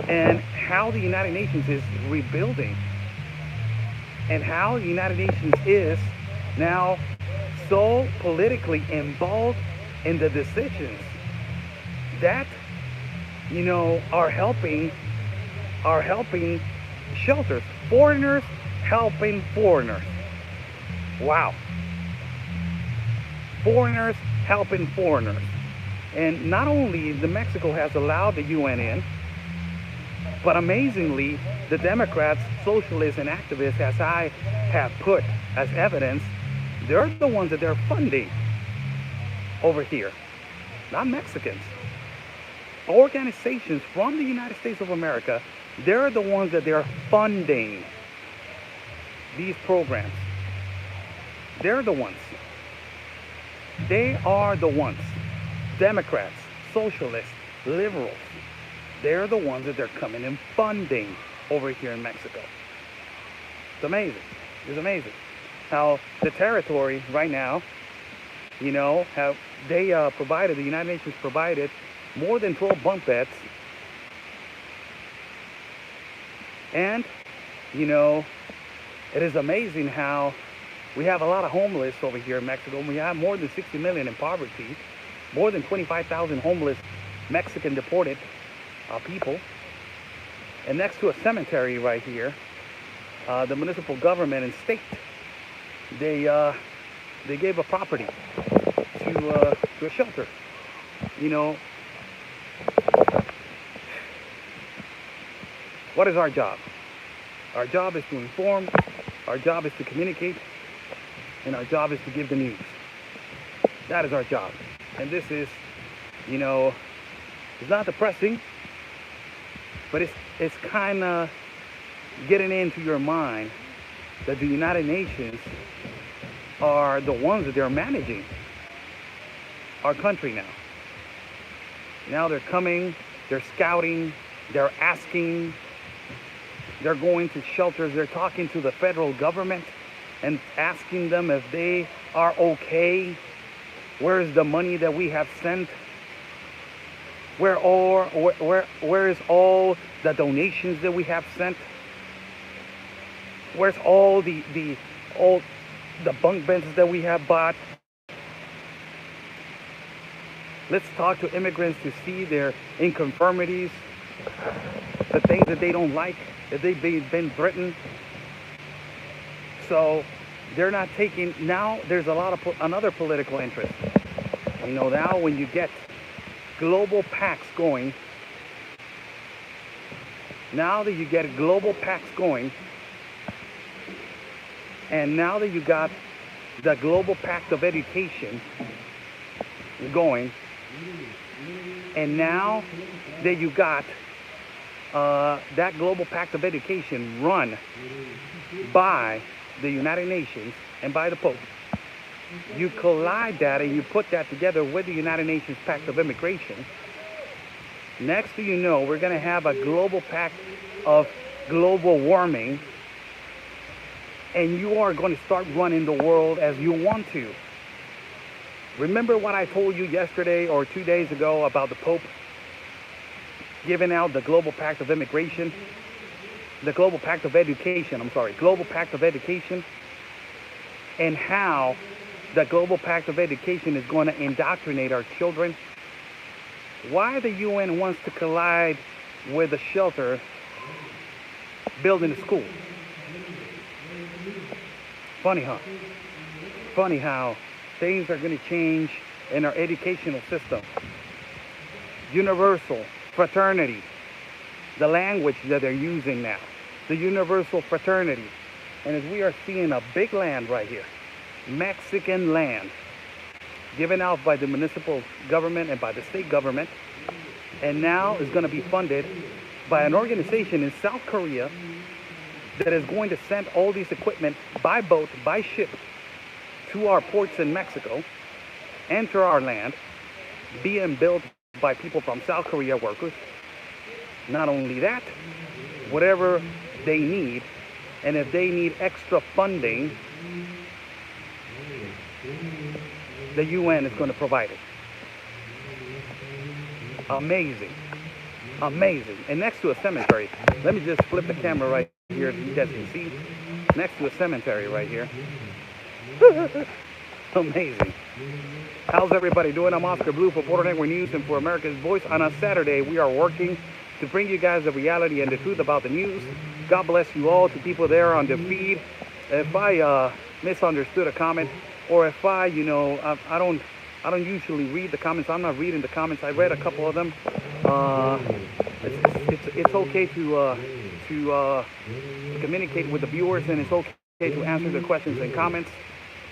And how the United Nations is rebuilding. And how the United Nations is now so politically involved in the decisions that, are helping shelters. Foreigners helping foreigners. Wow. Foreigners helping foreigners. And not only the Mexico has allowed the UN in, but amazingly, the Democrats, socialists, and activists, as I have put as evidence, they're the ones that they're funding over here, not Mexicans. Organizations from the United States of America, they're the ones that they're funding these programs. They're the ones. They are the ones. Democrats, socialists, liberals, they're the ones that they're coming and funding over here in Mexico. It's amazing. It's amazing how the territory right now, how they the United Nations provided more than 12 bunk beds. And, it is amazing how we have a lot of homeless over here in Mexico. We have more than 60 million in poverty, more than 25,000 homeless Mexican deported people. And next to a cemetery right here, the municipal government and state, they gave a property to a shelter. What is our job? Our job is to inform. Our job is to communicate. and our job is to give the news. That is our job. And this is, you know, it's not depressing, but it's kind of getting into your mind that the United Nations are the ones that they're managing our country now. Now they're coming, they're scouting, they're asking, they're going to shelters, they're talking to the federal government and asking them if they are okay. Where is the money that we have sent? Where is all the donations that we have sent? Where's all the bunk beds that we have bought? Let's talk to immigrants to see their inconformities, the things that they don't like, that they've been threatened. So they're not taking, now there's a lot of another political interest. You know, now when you get global pacts going, now that you get global pacts going, and now that you got the global pact of education going, and now that you got that global pact of education run by the United Nations and by the Pope, you collide that and you put that together with the United Nations Pact of Immigration. Next thing you know, we're going to have a global pact of global warming, and you are going to start running the world as you want to. Remember what I told you yesterday or 2 days ago about the Pope giving out the global pact of immigration, the global pact of education, global pact of education, and how the global pact of education is going to indoctrinate our children? Why the UN wants to collide with a shelter building a school? Funny, huh? Funny how things are going to change in our educational system. Universal fraternity, the language that they're using now, the universal fraternity. And as we are seeing a big land right here, Mexican land, given out by the municipal government and by the state government, and now is going to be funded by an organization in South Korea that is going to send all these equipment by boat, by ship, to our ports in Mexico, enter our land, being built by people from South Korea workers. Not only that, whatever they need, and if they need extra funding, the UN is going to provide it. Amazing. Amazing. And next to a cemetery, let me just flip the camera right here so you guys can see. Next to a cemetery right here. Amazing. How's everybody doing? I'm Oscar Blue for Border Network News and for America's Voice. On a Saturday, we are working to bring you guys the reality and the truth about the news. God bless you all, to people there on the feed. If I misunderstood a comment, or if I don't usually read the comments. I'm not reading the comments. I read a couple of them. It's okay to communicate with the viewers, and it's okay to answer the questions and comments.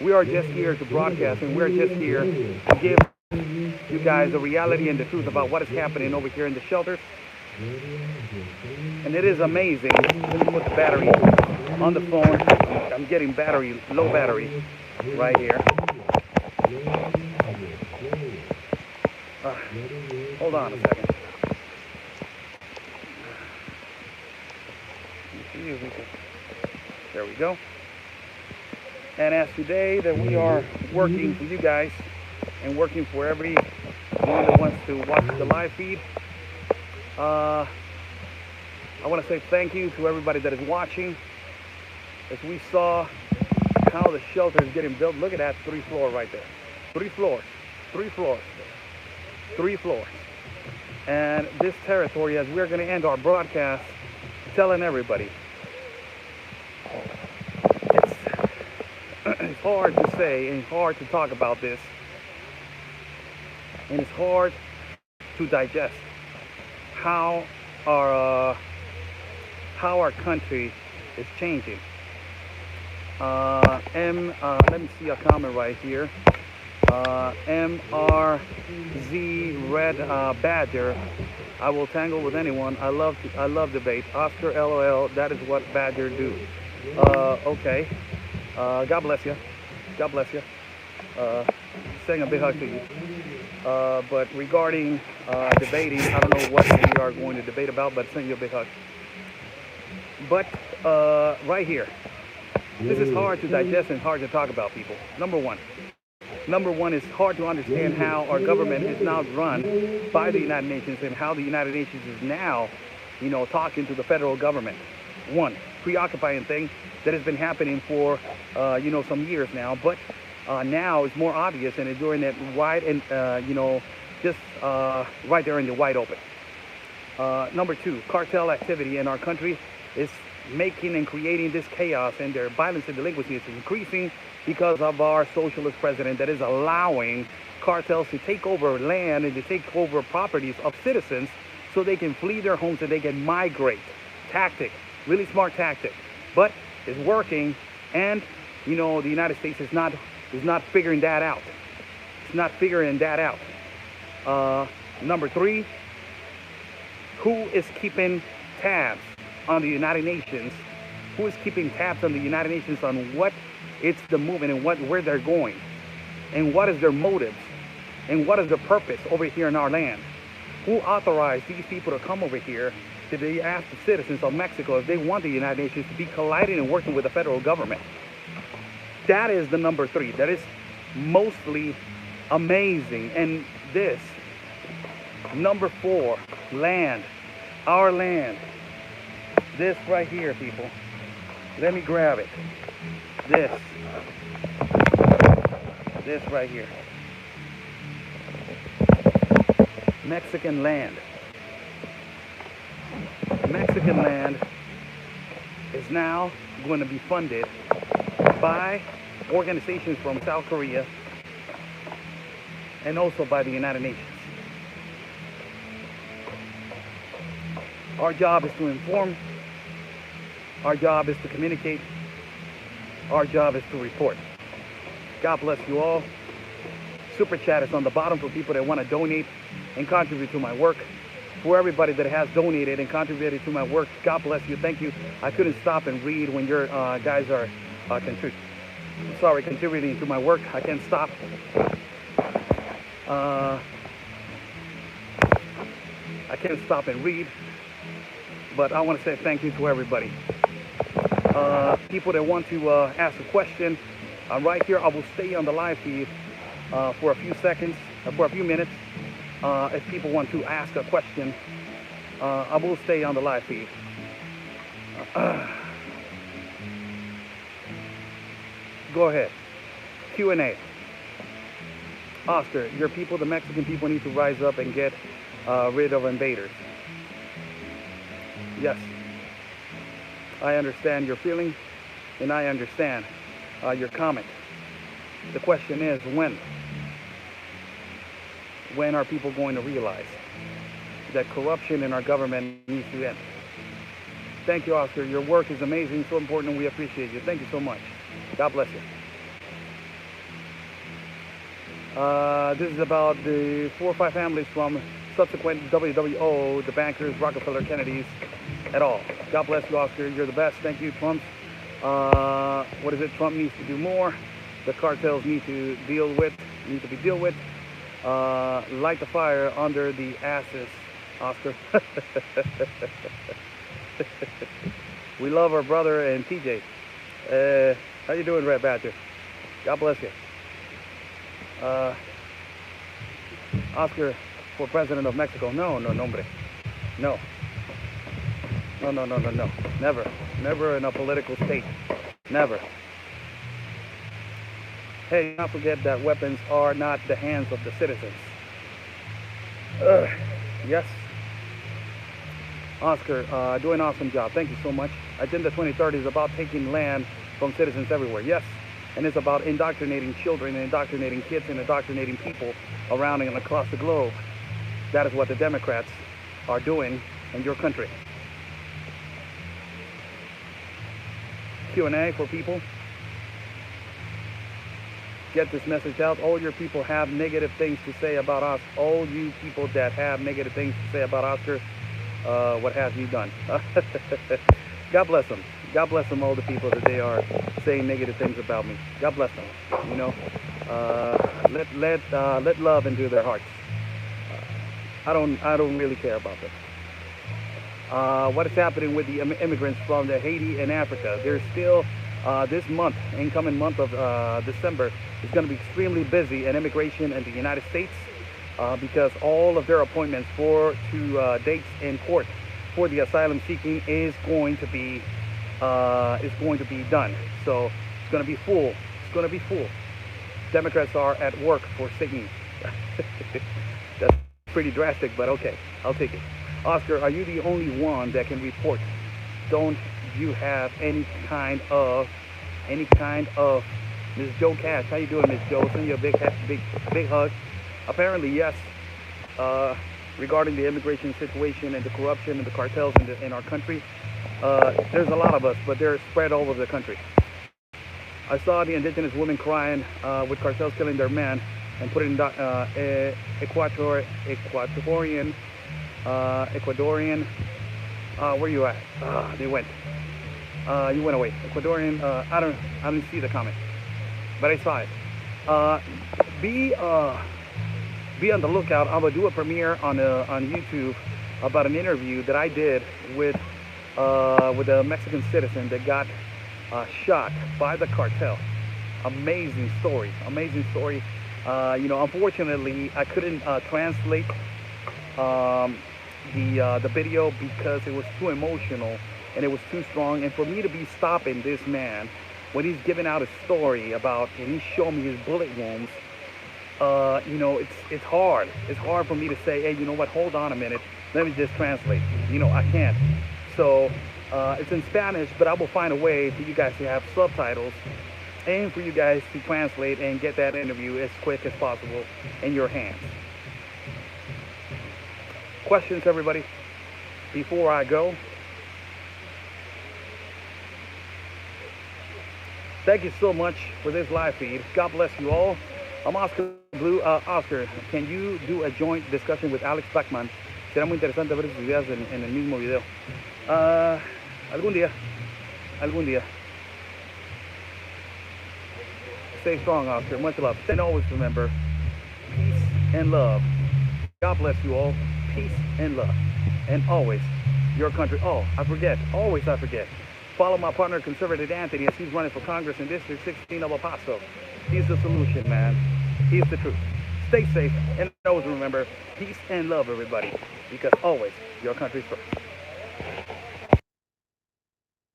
We are just here to broadcast, and we're just here to give you guys the reality and the truth about what is happening over here in the shelters. And it is amazing. Let me put the battery on the phone. I'm getting low battery right here. Hold on a second. There we go. And as today that we are working for you guys and working for everyone that wants to watch the live feed, I want to say thank you to everybody that is watching. As we saw how the shelter is getting built, look at that 3 floor right there. 3 floors. 3 floors. 3 floors. And this territory, as we're going to end our broadcast, telling everybody, it's hard to say and hard to talk about this, and it's hard to digest how our country is changing. Let me see a comment right here. MRZ Red Badger. I will tangle with anyone. I love debate. Oscar LOL. That is what Badger do. Okay. God bless you. God bless you. Saying a big hug to you. But regarding debating, I don't know what we are going to debate about, but send you a big hug. But right here, this is hard to digest and hard to talk about, people. Number one, it's hard to understand how our government is now run by the United Nations and how the United Nations is now, talking to the federal government. One, preoccupying thing that has been happening for, some years now, but now it's more obvious and it's doing it wide and, just right there in the wide open. Number two, cartel activity in our country is making and creating this chaos, and their violence and delinquency is increasing because of our socialist president that is allowing cartels to take over land and to take over properties of citizens so they can flee their homes and they can migrate. Tactic, really smart tactic, but it's working, and the United States is not figuring that out. It's not figuring that out. Number three, who is keeping tabs on the United Nations? Who is keeping tabs on the United Nations on what it's the movement and where they're going, and what is their motives, and what is the purpose over here in our land? Who authorized these people to come over here? Did they ask the citizens of Mexico if they want the United Nations to be colliding and working with the federal government? That is the number three. That is mostly amazing. And this, number four, land, our land. This right here, people. Let me grab it. This right here. Mexican land. Mexican land is now going to be funded by organizations from South Korea and also by the United Nations. Our job is to inform. Our job is to communicate. Our job is to report. God bless you all. Super Chat is on the bottom for people that want to donate and contribute to my work. For everybody that has donated and contributed to my work, God bless you. Thank you. I couldn't stop and read when your guys are contributing to my work. I can't stop. I can't stop and read. But I want to say thank you to everybody. People that want to ask a question, right here, I will stay on the live feed for a few seconds, for a few minutes. If people want to ask a question, I will stay on the live feed. Go ahead. Q&A. Oscar, your people, the Mexican people, need to rise up and get rid of invaders. Yes. I understand your feeling, and I understand your comment. The question is, when? When are people going to realize that corruption in our government needs to end? Thank you, Oscar. Your work is amazing, so important, and we appreciate you. Thank you so much. God bless you. This is about the 4 or 5 families from subsequent WWO, the bankers, Rockefeller, Kennedys, et al. God bless you, Oscar. You're the best. Thank you, Trump. What is it? Trump needs to do more. The cartels need to be dealt with. Light the fire under the asses, Oscar. We love our brother and TJ. How you doing, Red Badger? God bless you. Oscar for president of Mexico. No, hombre. No. Never in a political state. Never. Hey, don't forget that weapons are not the hands of the citizens. Yes. Oscar, doing an awesome job. Thank you so much. Agenda 2030 is about taking land from citizens everywhere. Yes. And it's about indoctrinating children and indoctrinating kids and indoctrinating people around and across the globe. That is what the Democrats are doing in your country. Q&A for people. get this message out. All your people have negative things to say about us. All you people that have negative things to say about Oscar, what have you done? God bless them. God bless them, all the people that they are saying negative things about me. God bless them. You know, let love into their hearts. I don't really care about them. What is happening with the immigrants from the Haiti and Africa? There's still this month, incoming month of December, is going to be extremely busy in immigration in the United States because all of their appointments to dates in court for the asylum seeking is going to be done. So it's going to be full. It's going to be full. Democrats are at work for Satan. That's pretty drastic, but okay, I'll take it. Oscar, are you the only one that can report? Don't you have any kind of Miss Joe Cash? How you doing, Miss Joe? Send you a big hug. Apparently, yes. Regarding the immigration situation and the corruption and the cartels in our country, there's a lot of us, but they're spread all over the country. I saw the indigenous women crying with cartels killing their men and putting Ecuadorian. Where you at? They went. You went away. Ecuadorian. I didn't see the comment, but I saw it. Be on the lookout. I'm gonna do a premiere on YouTube about an interview that I did with a Mexican citizen that got shot by the cartel. Amazing story. Amazing story. You know, unfortunately, I couldn't translate the video because it was too emotional and it was too strong. And for me to be stopping this man when he's giving out a story about, and he's showing me his bullet wounds, you know, it's hard. It's hard for me to say, hey, you know what? Hold on a minute. Let me just translate. You know, I can't. So it's in Spanish, but I will find a way for you guys to have subtitles and for you guys to translate and get that interview as quick as possible in your hands. Questions, everybody, before I go? Thank you so much for this live feed. God bless you all. I'm Oscar Blue. Oscar, can you do a joint discussion with Alex Bachman? Será muy interesante ver sus ideas en el mismo video. Algún día. Stay strong, Oscar. Much love. And always remember, peace and love. God bless you all. Peace and love. And always, your country. Oh, I forget. Always I forget. Follow my partner, Conservative Anthony, as he's running for Congress in District 16 of El Paso. He's the solution, man. He's the truth. Stay safe. And always remember, peace and love, everybody. Because always, your country's first.